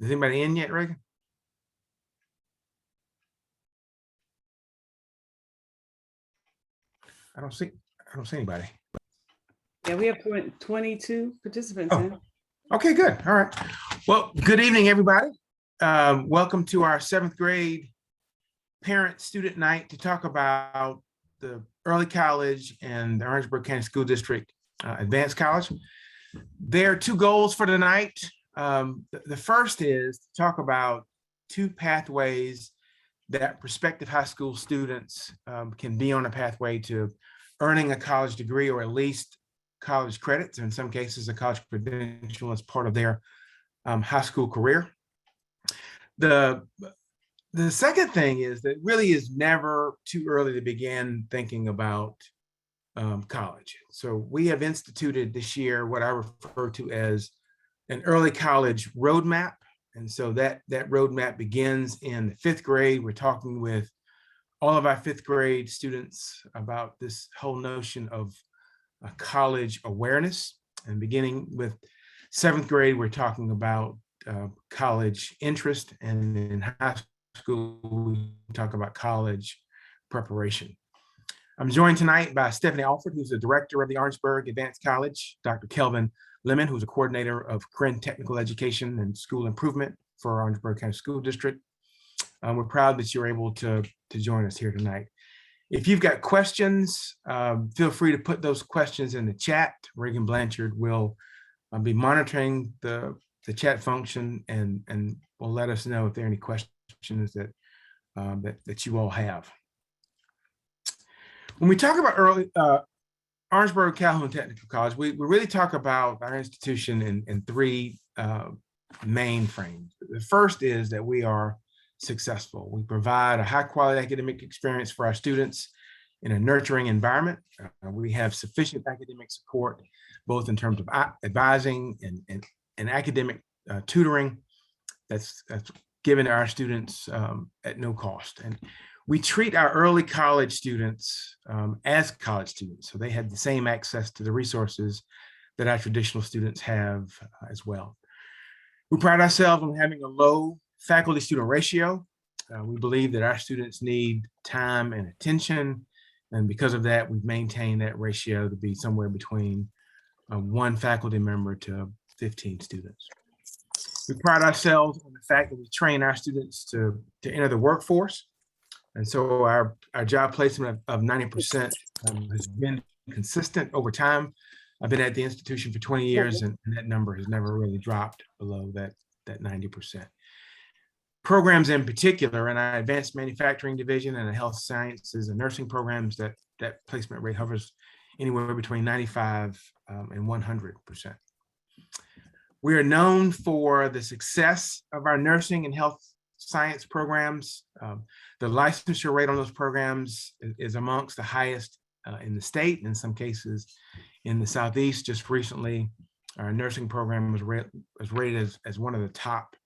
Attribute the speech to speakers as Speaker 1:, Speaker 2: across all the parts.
Speaker 1: Is anybody in yet, Reagan? I don't see anybody.
Speaker 2: Yeah, we have 22 participants
Speaker 1: Oh.
Speaker 2: in.
Speaker 1: Okay, good. All right. Well, good evening, everybody. Welcome to our 7th grade parent-student night to talk about the early college and the Orangeburg County School District Advanced College. There are 2 goals for tonight. The first is to talk about 2 pathways that prospective high school students can be on a pathway to earning a college degree, or at least college credits, or in some cases a college credential as part of their high school career. The second thing is that really is never too early to begin thinking about college. So we have instituted this year what I refer to as an early college roadmap. And so that roadmap begins in the 5th grade. We're talking with all of our 5th grade students about this whole notion of college awareness. And beginning with 7th grade, we're talking about college interest. And in high school, we talk about college preparation. I'm joined tonight by Stephanie Alford, who's the director of the Orangeburg Advanced College, Dr. Kelvin Lemon, who's a coordinator of Corinne Technical Education and School Improvement for Orangeburg County School District. We're proud that you're able to join us here tonight. If you've got questions, feel free to put those questions in the chat. Reagan Blanchard will be monitoring the chat function and will let us know if there are any questions that you all have. When we talk about early Orangeburg Calhoun Technical College, we really talk about our institution in 3 main frames. The first is that we are successful. We provide a high quality academic experience for our students in a nurturing environment. We have sufficient academic support, both in terms of advising and academic tutoring that's given to our students at no cost. And we treat our early college students as college students, so they have the same access to the resources that our traditional students have as well. We pride ourselves on having a low faculty-student ratio. We believe that our students need time and attention, and because of that, we've maintained that ratio to be somewhere between 1 faculty member to 15 students. We pride ourselves on the fact that we train our students to enter the workforce. And so our job placement of 90% has been consistent over time. I've been at the institution for 20 years, and that number has never really dropped below that 90%. Programs in particular in our advanced manufacturing division and the health sciences and nursing programs, that placement rate hovers anywhere between 95 and 100%. We are known for the success of our nursing and health science programs. The licensure rate on those programs is amongst the highest in the state, in some cases in the Southeast. Just recently, our nursing program was rated as one of the top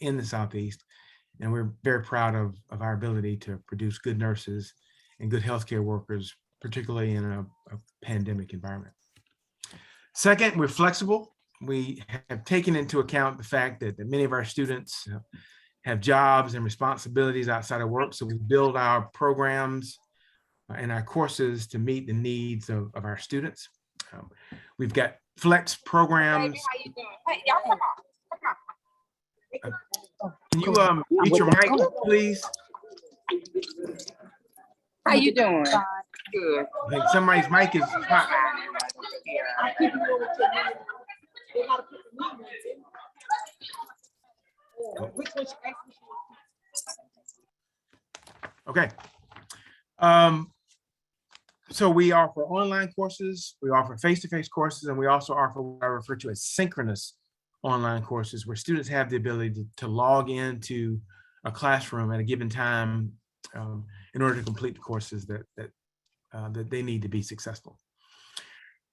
Speaker 1: in the Southeast. And we're very proud of our ability to produce good nurses and good healthcare workers, particularly in a pandemic environment. Second, we're flexible. We have taken into account the fact that many of our students have jobs and responsibilities outside of work. So we build our programs and our courses to meet the needs of our students. We've got flex programs.
Speaker 3: How you doing? Hey, y'all come on.
Speaker 1: Can you mute your mic, please?
Speaker 3: How you doing? Good.
Speaker 1: I think somebody's mic is hot. Okay. So we offer online courses, we offer face-to-face courses, and we also offer what I refer to as synchronous online courses, where students have the ability to log into a classroom at a given time in order to complete the courses that they need to be successful.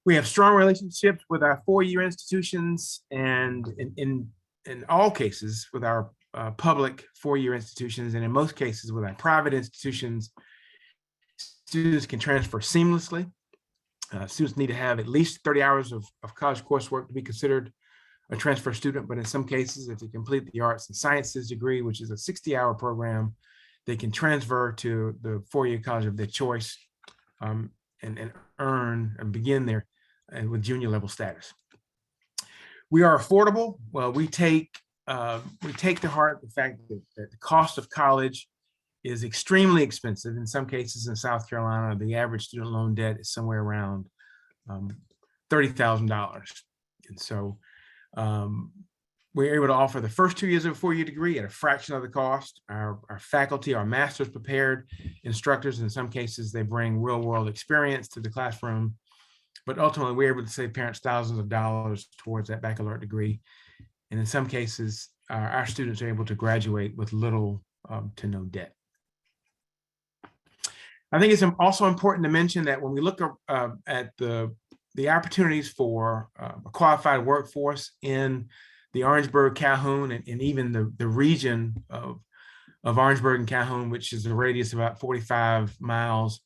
Speaker 1: We have strong relationships with our four-year institutions, and in all cases with our public four-year institutions, and in most cases with our private institutions, students can transfer seamlessly. Students need to have at least 30 hours of college coursework to be considered a transfer student, but in some cases, if they complete the arts and sciences degree, which is a 60-hour program, they can transfer to the four-year college of their choice and earn and begin there with junior level status. We are affordable. Well, we take to heart the fact that the cost of college is extremely expensive. In some cases in South Carolina, the average student loan debt is somewhere around $30,000. And so we're able to offer the first 2 years of a four-year degree at a fraction of the cost. Our faculty are master's prepared instructors. In some cases, they bring real world experience to the classroom, but ultimately we're able to save parents thousands of dollars towards that baccalaureate degree. And in some cases, our students are able to graduate with little to no debt. I think it's also important to mention that when we look at the opportunities for a qualified workforce in the Orangeburg, Calhoun, and even the region of Orangeburg and Calhoun, which is a radius of about 45 miles,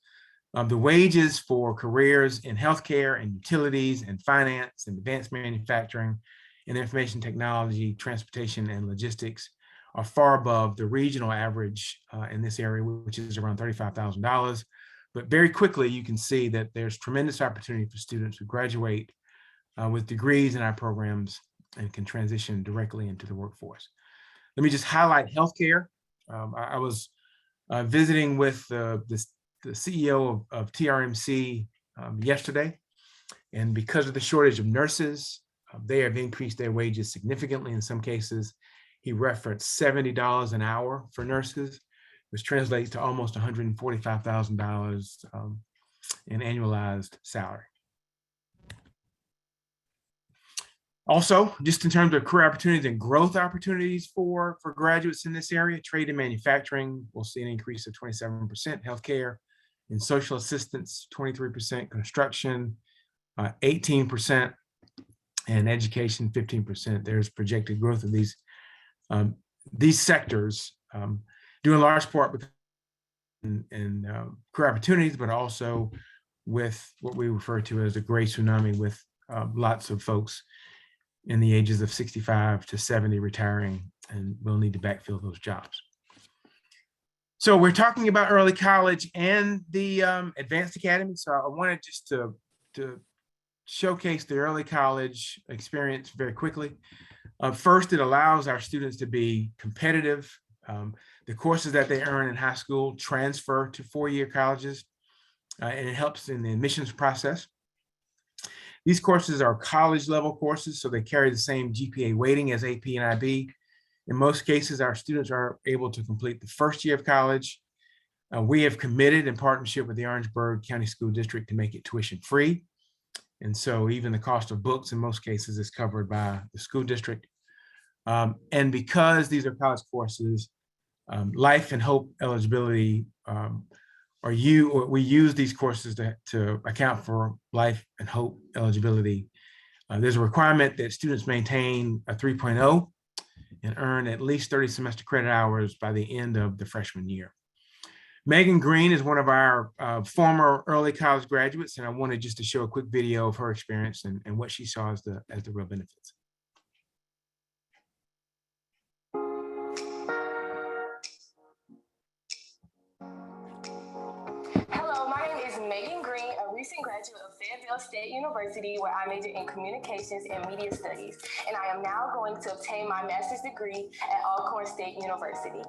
Speaker 1: the wages for careers in healthcare and utilities and finance and advanced manufacturing and information technology, transportation, and logistics are far above the regional average in this area, which is around $35,000. But very quickly, you can see that there's tremendous opportunity for students who graduate with degrees in our programs and can transition directly into the workforce. Let me just highlight healthcare. I was visiting with the CEO of TRMC yesterday, and because of the shortage of nurses, they have increased their wages significantly. In some cases, he referenced $70 an hour for nurses, which translates to almost $145,000 in annualized salary. Also, just in terms of career opportunities and growth opportunities for graduates in this area, trade and manufacturing, we'll see an increase of 27%, healthcare and social assistance, 23%, construction, 18%, and education, 15%. There's projected growth of these sectors, due in large part in career opportunities, but also with what we refer to as a gray tsunami, with lots of folks in the ages of 65 to 70 retiring, and we'll need to backfill those jobs. So we're talking about early college and the advanced academy. So I wanted just to showcase the early college experience very quickly. First, it allows our students to be competitive. The courses that they earn in high school transfer to four-year colleges, and it helps in the admissions process. These courses are college level courses, so they carry the same GPA weighting as AP and IB. In most cases, our students are able to complete the first year of college. We have committed in partnership with the Orangeburg County School District to make it tuition free. And so even the cost of books in most cases is covered by the school district. And because these are college courses, life and hope eligibility we use these courses to account for life and hope eligibility. There's a requirement that students maintain a 3.0 and earn at least 30 semester credit hours by the end of the freshman year. Megan Green is one of our former early college graduates, and I wanted just to show a quick video of her experience and what she saw as the real benefits.
Speaker 3: Hello, my name is Megan Green, a recent
Speaker 4: recent graduate of Fayetteville State University, where I majored in communications and media studies, and I am now going to obtain my master's degree at Alcorn State University.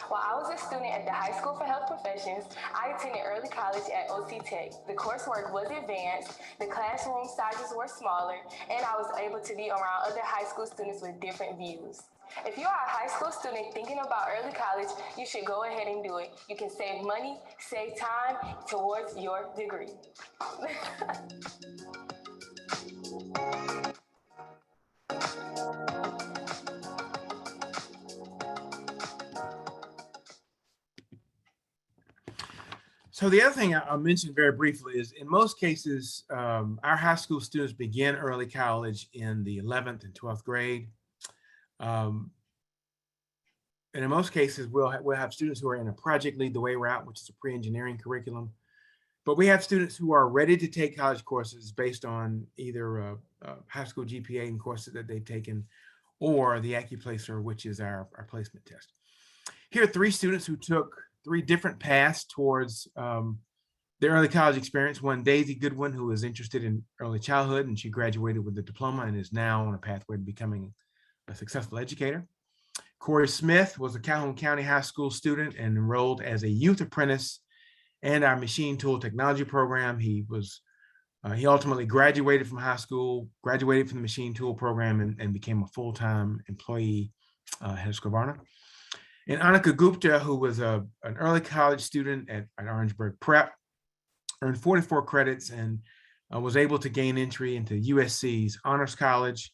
Speaker 4: While I was a student at the High School for Health Professions, I attended early college at OC Tech. The coursework was advanced, the classroom sizes were smaller, and I was able to be around other high school students with different views. If you are a high school student thinking about early college, you should go ahead and do it. You can save money, save time towards your degree.
Speaker 1: So the other thing I'll mention very briefly is in most cases, our high school students begin early college in the 11th and 12th grade. And in most cases, we'll have students who are in a project lead the way route, which is a pre-engineering curriculum. But we have students who are ready to take college courses based on either high school GPA and courses that they've taken, or the AccuPlacer, which is our placement test. Here are 3 students who took 3 different paths towards their early college experience. One, Daisy Goodwin, who is interested in early childhood, and she graduated with a diploma and is now on a pathway to becoming a successful educator. Corey Smith was a Calhoun County High School student and enrolled as a youth apprentice in our machine tool technology program. He ultimately graduated from high school, graduated from the machine tool program, and became a full-time employee at Husqvarna. And Annika Gupta, who was an early college student at Orangeburg Prep, earned 44 credits and was able to gain entry into USC's Honors College.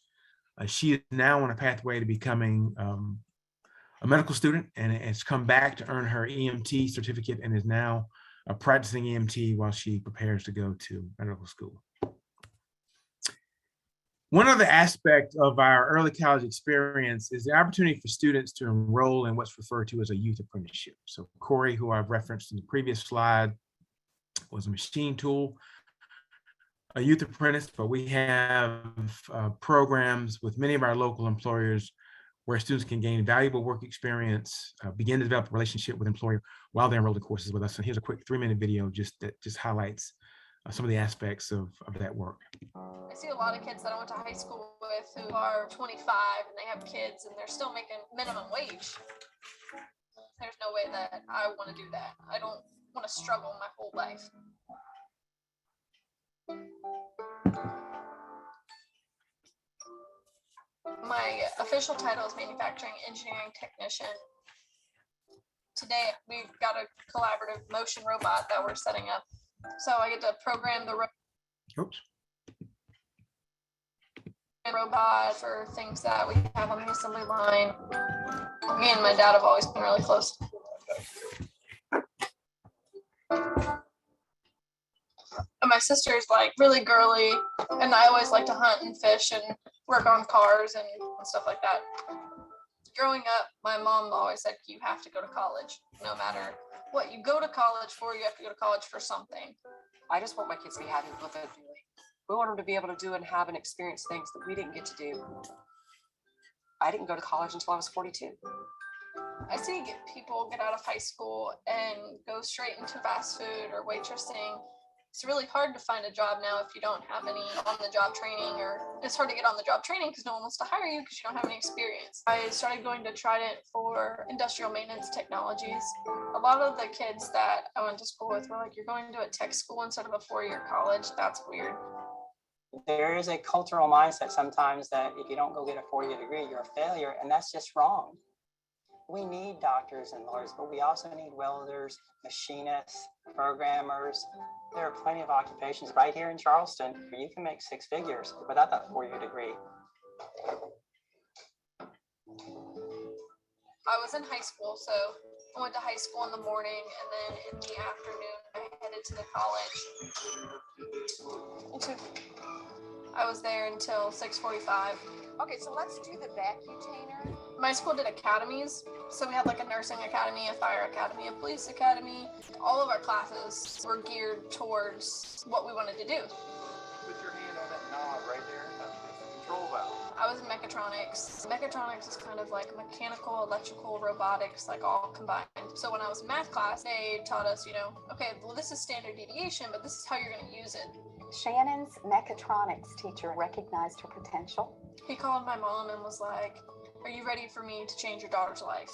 Speaker 1: She is now on a pathway to becoming a medical student, and has come back to earn her EMT certificate and is now practicing EMT while she prepares to go to medical school. One other aspect of our early college experience is the opportunity for students to enroll in what's referred to as a youth apprenticeship. So Corey, who I've referenced in the previous slide, was a machine tool, a youth apprentice, but we have programs with many of our local employers where students can gain valuable work experience, begin to develop a relationship with employer while they're enrolled in courses with us. And here's a quick 3-minute video that just highlights some of the aspects of that work.
Speaker 5: I see a lot of kids that I went to high school with who are 25 and they have kids and they're still making minimum wage. There's no way that I want to do that. I don't want to struggle my whole life. My official title is manufacturing engineering technician. Today we've got a collaborative motion robot that we're setting up. So I get to program the robot for things that we have on the assembly line. Me and my dad have always been really close. And my sister's like really girly, and I always like to hunt and fish and work on cars and stuff like that. Growing up, my mom always said, you have to go to college. No matter what you go to college for, you have to go to college for something.
Speaker 6: I just want my kids to be happy with what they're doing. We want them to be able to do and have and experience things that we didn't get to do. I didn't go to college until I was 42.
Speaker 5: I see people get out of high school and go straight into fast food or waitressing. It's really hard to find a job now if you don't have any on-the-job training, or it's hard to get on-the-job training because no one wants to hire you because you don't have any experience. I started going to Trident for industrial maintenance technologies. A lot of the kids that I went to school with were like, you're going to a tech school instead of a 4-year college. That's weird.
Speaker 7: There is a cultural mindset sometimes that if you don't go get a 4-year degree, you're a failure, and that's just wrong. We need doctors and lawyers, but we also need welders, machinists, programmers. There are plenty of occupations right here in Charleston where you can make 6 figures without that 4-year degree.
Speaker 5: I was in high school, so I went to high school in the morning, and then in the afternoon, I headed to the college. I was there until 6:45.
Speaker 3: Okay, so let's do the vacutainer.
Speaker 5: My school did academies, so we had like a nursing academy, a fire academy, a police academy. All of our classes were geared towards what we wanted to do.
Speaker 8: Put your hand on that knob right there. That's the control valve.
Speaker 5: I was in mechatronics mechatronics. Mechatronics is kind of like mechanical, electrical, robotics, like all combined. So when I was in math class, they taught us, okay, well, this is standard deviation, but this is how you're going to use it.
Speaker 3: Shannon's mechatronics teacher recognized her potential.
Speaker 5: He called my mom and was like, "Are you ready for me to change your daughter's life?"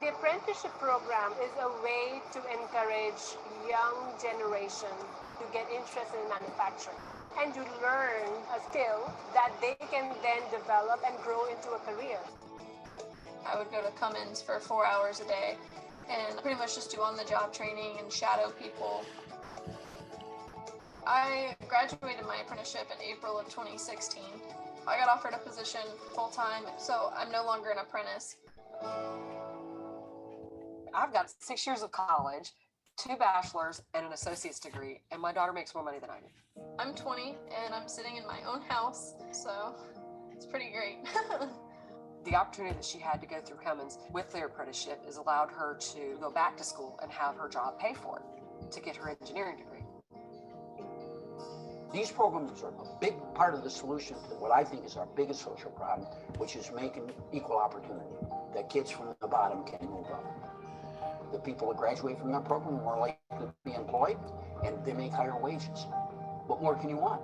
Speaker 8: The apprenticeship program is a way to encourage young generation to get interested in manufacturing and to learn a skill that they can then develop and grow into a career.
Speaker 5: I would go to Cummins for 4 hours a day and pretty much just do on-the-job training and shadow people. I graduated my apprenticeship in April of 2016. I got offered a position full-time, so I'm no longer an apprentice.
Speaker 6: I've got 6 years of college, 2 bachelors, and an associate's degree, and my daughter makes more money than I do.
Speaker 5: I'm 20 and I'm sitting in my own house, so it's pretty great.
Speaker 6: The opportunity that she had to go through Cummins with their apprenticeship has allowed her to go back to school and have her job pay for it to get her engineering degree.
Speaker 9: These programs are a big part of the solution to what I think is our biggest social problem, which is making equal opportunity, that kids from the bottom can move up. The people that graduate from that program are more likely to be employed, and they make higher wages. What more can you want?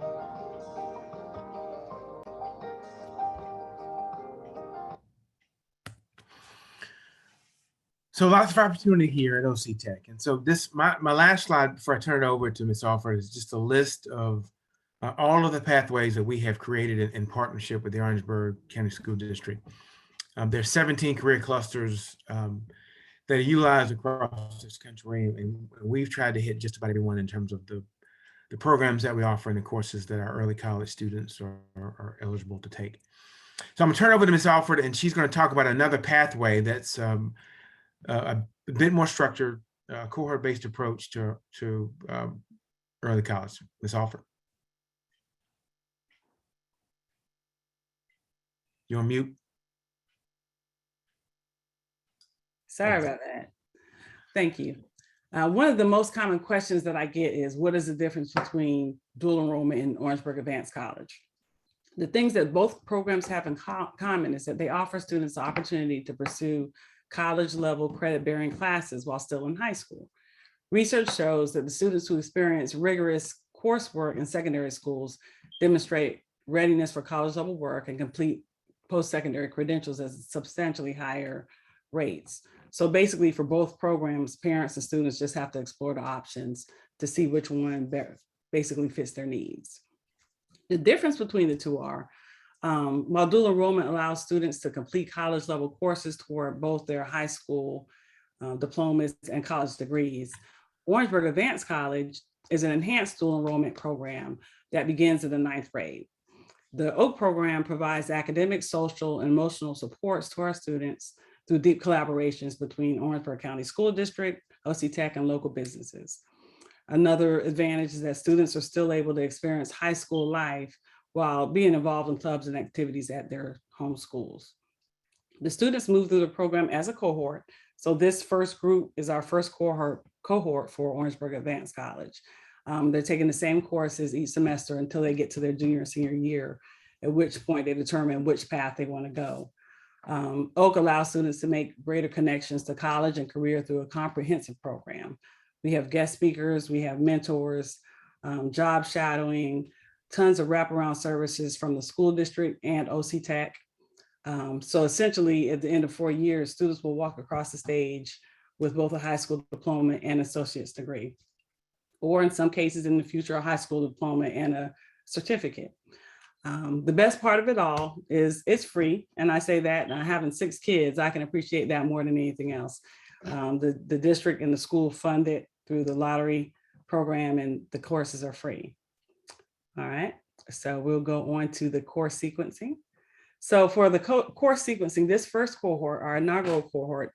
Speaker 1: So lots of opportunity here at OC Tech. And so this, my last slide before I turn it over to Ms. Alford is just a list of all of the pathways that we have created in partnership with the Orangeburg County School District. There's 17 career clusters that are utilized across this country, and we've tried to hit just about everyone in terms of the programs that we offer and the courses that our early college students are eligible to take. So I'm gonna turn it over to Ms. Alford, and she's gonna talk about another pathway that's a bit more structured, cohort-based approach to early college. Ms. Alford. You're on mute.
Speaker 2: Sorry about that. Thank you. One of the most common questions that I get is, what is the difference between dual enrollment and Orangeburg Advanced College? The things that both programs have in common is that they offer students the opportunity to pursue college level credit bearing classes while still in high school. Research shows that the students who experience rigorous coursework in secondary schools demonstrate readiness for college level work and complete post-secondary credentials at substantially higher rates. So basically for both programs, parents and students just have to explore the options to see which one basically fits their needs. The difference between the two are, while dual enrollment allows students to complete college level courses toward both their high school diplomas and college degrees, Orangeburg Advanced College is an enhanced dual enrollment program that begins in the 9th grade. The OAK program provides academic, social, and emotional supports to our students through deep collaborations between Orangeburg County School District, OC Tech, and local businesses. Another advantage is that students are still able to experience high school life while being involved in clubs and activities at their home schools. The students move through the program as a cohort. So this first group is our first cohort for Orangeburg Advanced College. They're taking the same courses each semester until they get to their junior and senior year, at which point they determine which path they want to go. OAK allows students to make greater connections to college and career through a comprehensive program. We have guest speakers, we have mentors, job shadowing, tons of wraparound services from the school district and OC Tech. So essentially at the end of 4 years, students will walk across the stage with both a high school diploma and associate's degree, or in some cases in the future, a high school diploma and a certificate. The best part of it all is it's free. And I say that, and having 6 kids, I can appreciate that more than anything else. The district and the school fund it through the lottery program, and the courses are free. All right, so we'll go on to the course sequencing. So for the course sequencing, this first cohort, our inaugural cohort,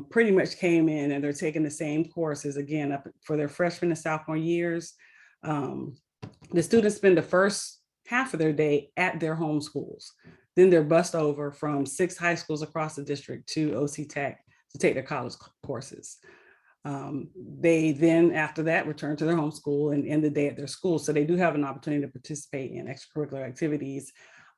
Speaker 2: pretty much came in and they're taking the same courses again up for their freshman and sophomore years. The students spend the first half of their day at their home schools. Then they're bussed over from 6 high schools across the district to OC Tech to take their college courses. They then, after that, return to their home school and end the day at their school. So they do have an opportunity to participate in extracurricular activities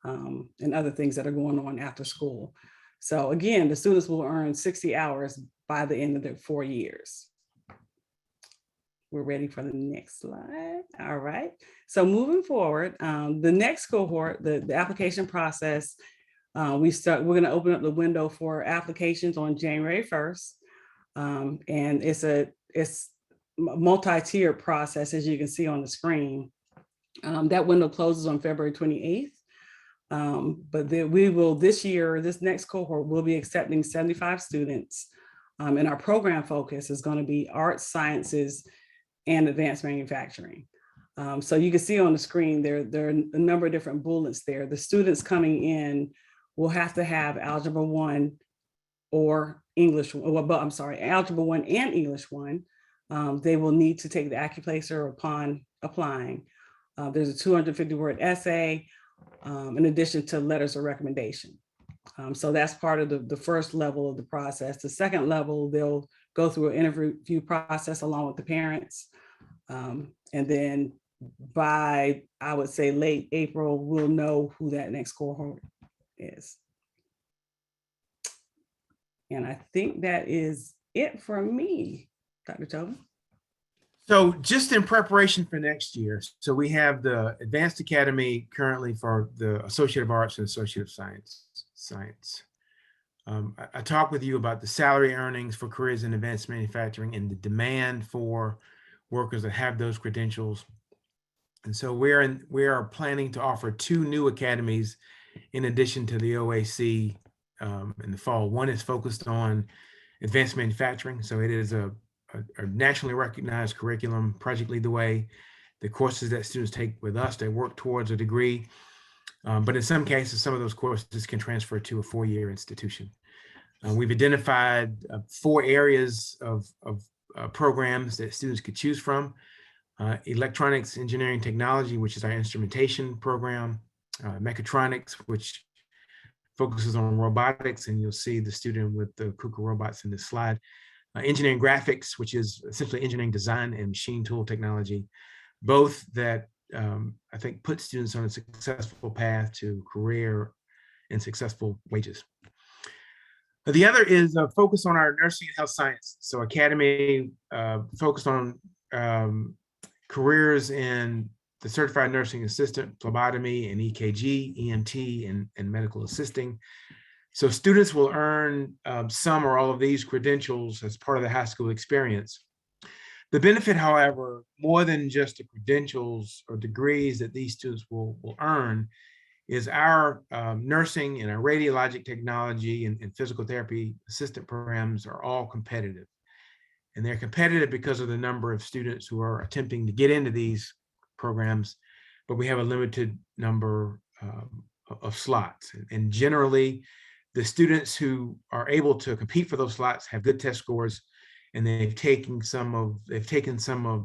Speaker 2: and other things that are going on after school. So again, the students will earn 60 hours by the end of their 4 years. We're ready for the next slide. All right. So moving forward, the next cohort, the application process, we're going to open up the window for applications on January 1st. And it's a multi-tiered process, as you can see on the screen. That window closes on February 28th. But we will this next cohort will be accepting 75 students. And our program focus is going to be arts, sciences, and advanced manufacturing. So you can see on the screen, there are a number of different bullets there. The students coming in will have to have Algebra 1 or English, Algebra 1 and English 1. They will need to take the AccuPlacer upon applying. There's a 250-word essay, in addition to letters of recommendation. So that's part of the first level of the process. The second level, they'll go through an interview process along with the parents. And then by, I would say, late April, we'll know who that next cohort is. And I think that is it for me, Dr. Tobin.
Speaker 1: So just in preparation for next year, so we have the Advanced Academy currently for the Associate of Arts and Associate of Science. I talked with you about the salary earnings for careers in advanced manufacturing and the demand for workers that have those credentials. And so we are planning to offer 2 new academies in addition to the OAC in the fall. One is focused on advanced manufacturing. So it is a nationally recognized curriculum, Project Lead the Way. The courses that students take with us, they work towards a degree. But in some cases, some of those courses can transfer to a 4-year institution. We've identified 4 areas of programs that students could choose from. Electronics, engineering, technology, which is our instrumentation program. Mechatronics, which focuses on robotics, and you'll see the student with the KUKA robots in this slide. Engineering graphics, which is essentially engineering design and machine tool technology, both that I think put students on a successful path to career and successful wages. The other is a focus on our nursing and health science. So Academy focused on careers in the certified nursing assistant, phlebotomy and EKG, EMT, and medical assisting. So students will earn some or all of these credentials as part of the high school experience. The benefit, however, more than just the credentials or degrees that these students will earn, is our nursing and our radiologic technology and physical therapy assistant programs are all competitive. And they're competitive because of the number of students who are attempting to get into these programs, but we have a limited number of slots. And generally, the students who are able to compete for those slots have good test scores, and they've taken some of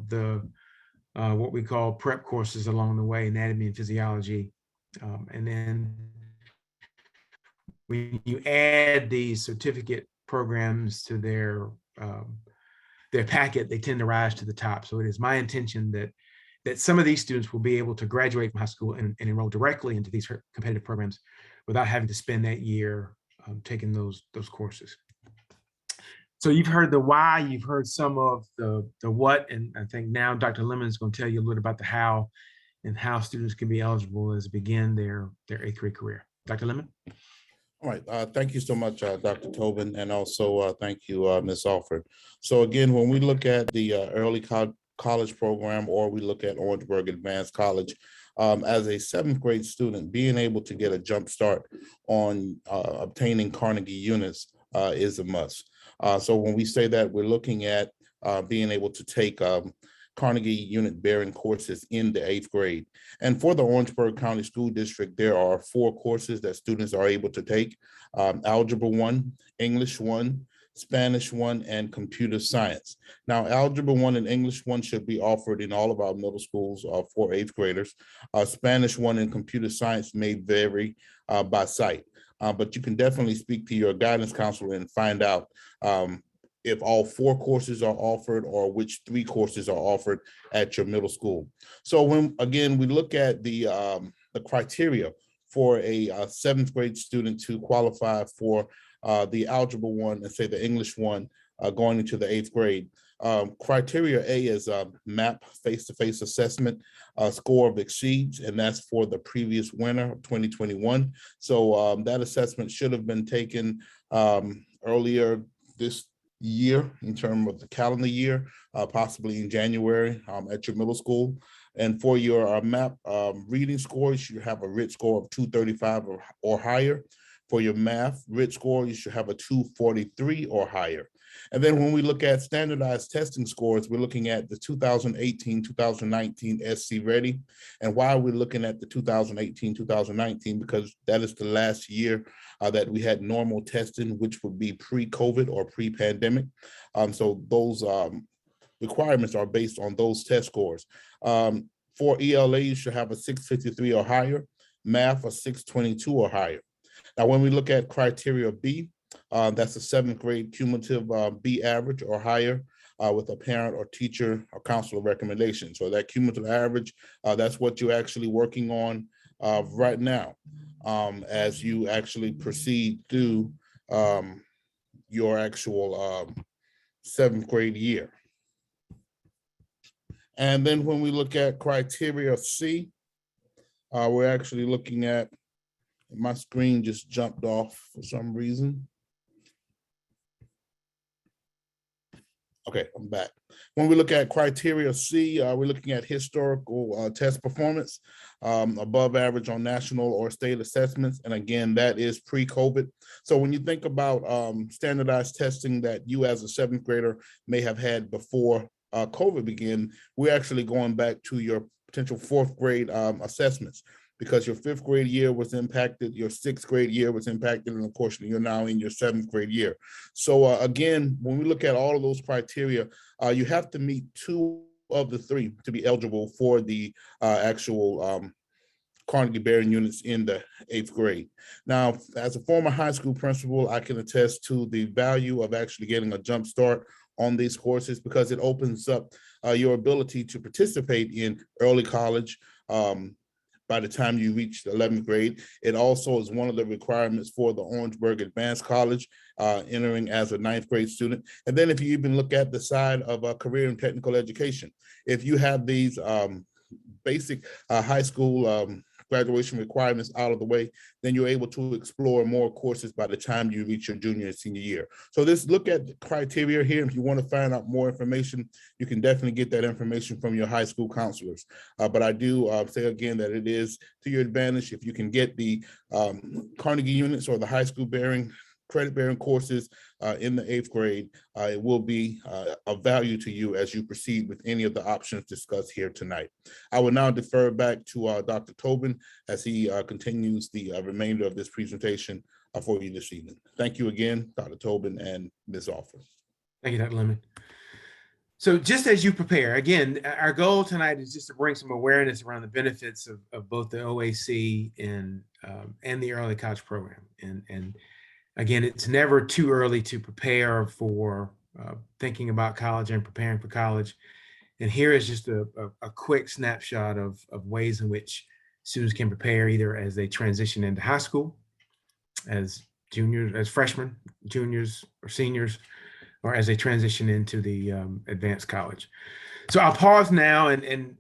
Speaker 1: the what we call prep courses along the way, anatomy and physiology. And then when you add these certificate programs to their packet, they tend to rise to the top. So it is my intention that some of these students will be able to graduate from high school and enroll directly into these competitive programs without having to spend that year taking those courses. So you've heard the why, you've heard some of the what, and I think now Dr. Lemon is going to tell you a little about the how and how students can be eligible as they begin their 8th grade career. Dr. Lemon?
Speaker 10: All right, thank you so much, Dr. Tobin, and also thank you, Ms. Alford. So again, when we look at the early college program, or we look at Orangeburg Advanced College, as a 7th grade student, being able to get a jump start on obtaining Carnegie units is a must. So when we say that, we're looking at being able to take Carnegie unit bearing courses in the 8th grade. And for the Orangeburg County School District, there are 4 courses that students are able to take: Algebra 1, English 1, Spanish 1, and computer science. Now, Algebra 1 and English 1 should be offered in all of our middle schools for 8th graders. Spanish 1 and computer science may vary by site, but you can definitely speak to your guidance counselor and find out if all 4 courses are offered or which 3 courses are offered at your middle school. So when, again, we look at the criteria for a seventh grade student to qualify for the algebra one and say the English one going into the eighth grade. Criteria A is MAP face-to-face assessment score of exceeds, and that's for the previous winner of 2021. So that assessment should have been taken earlier this year in terms of the calendar year, possibly in January at your middle school. And for your MAP reading scores, you have a RIT score of 235 or higher. For your math RIT score, you should have a 243 or higher. And then when we look at standardized testing scores, we're looking at the 2018-2019 SC Ready. And why are we looking at the 2018-2019? Because that is the last year that we had normal testing, which would be pre-COVID or pre-pandemic. So those requirements are based on those test scores. For ELA, you should have a 653 or higher, math a 622 or higher. Now, when we look at criteria B, that's a seventh grade cumulative B average or higher with a parent or teacher or counselor recommendation. So that cumulative average, that's what you're actually working on right now as you actually proceed through your actual seventh grade year. And then when we look at criteria C, we're actually looking at, my screen just jumped off for some reason. Okay, I'm back. When we look at criteria C, we're looking at historical test performance, above average on national or state assessments. And again, that is pre-COVID. So when you think about standardized testing that you as a seventh grader may have had before COVID began, we're actually going back to your potential fourth grade assessments, because your fifth grade year was impacted, your sixth grade year was impacted, and of course, you're now in your seventh grade year. So again, when we look at all of those criteria, you have to meet two of the three to be eligible for the actual Carnegie Bearing units in the eighth grade. Now, as a former high school principal, I can attest to the value of actually getting a jump start on these courses, because it opens up your ability to participate in early college by the time you reach the 11th grade. It also is one of the requirements for the Orangeburg Advanced College, entering as a ninth grade student. And then if you even look at the side of a career and technical education, if you have these basic high school graduation requirements out of the way, then you're able to explore more courses by the time you reach your junior and senior year. So let's look at the criteria here. If you want to find out more information, you can definitely get that information from your high school counselors. But I do say again that it is to your advantage if you can get the Carnegie units or the high school credit bearing courses in the eighth grade. It will be of value to you as you proceed with any of the options discussed here tonight. I will now defer back to Dr. Tobin as he continues the remainder of this presentation for you this evening. Thank you again, Dr. Tobin and Ms. Offer.
Speaker 1: Thank you, Dr. Lemon. So just as you prepare, again, our goal tonight is just to bring some awareness around the benefits of both the OAC and the early college program. And again, it's never too early to prepare for thinking about college and preparing for college. And here is just a quick snapshot of ways in which students can prepare either as they transition into high school, as juniors, as freshmen, juniors, or seniors, or as they transition into the advanced college. So I'll pause now, and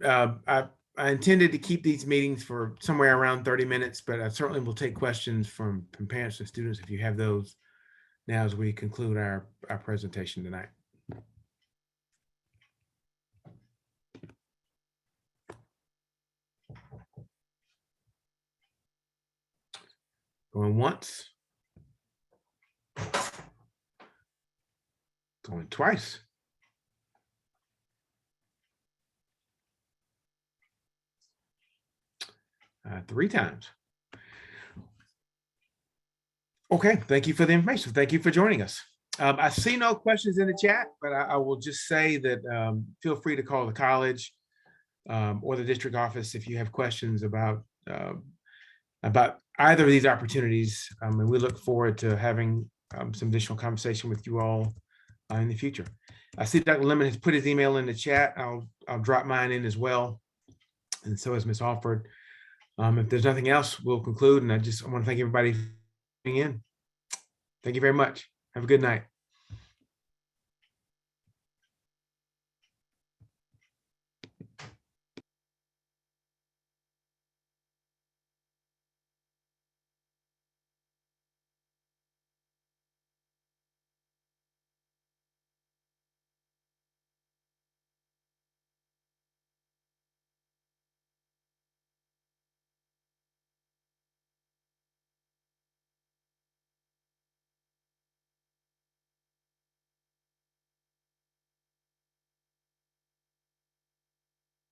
Speaker 1: I intended to keep these meetings for somewhere around 30 minutes, but I certainly will take questions from parents and students if you have those now as we conclude our presentation tonight. Going once. Going twice. Three times. Okay, thank you for the information. Thank you for joining us. I see no questions in the chat, but I will just say that feel free to call the college or the district office if you have questions about either of these opportunities. And we look forward to having some additional conversation with you all in the future. I see Dr. Lemon has put his email in the chat. I'll drop mine in as well. And so has Ms. Alford. If there's nothing else, we'll conclude. And I want to thank everybody for being in. Thank you very much. Have a good night.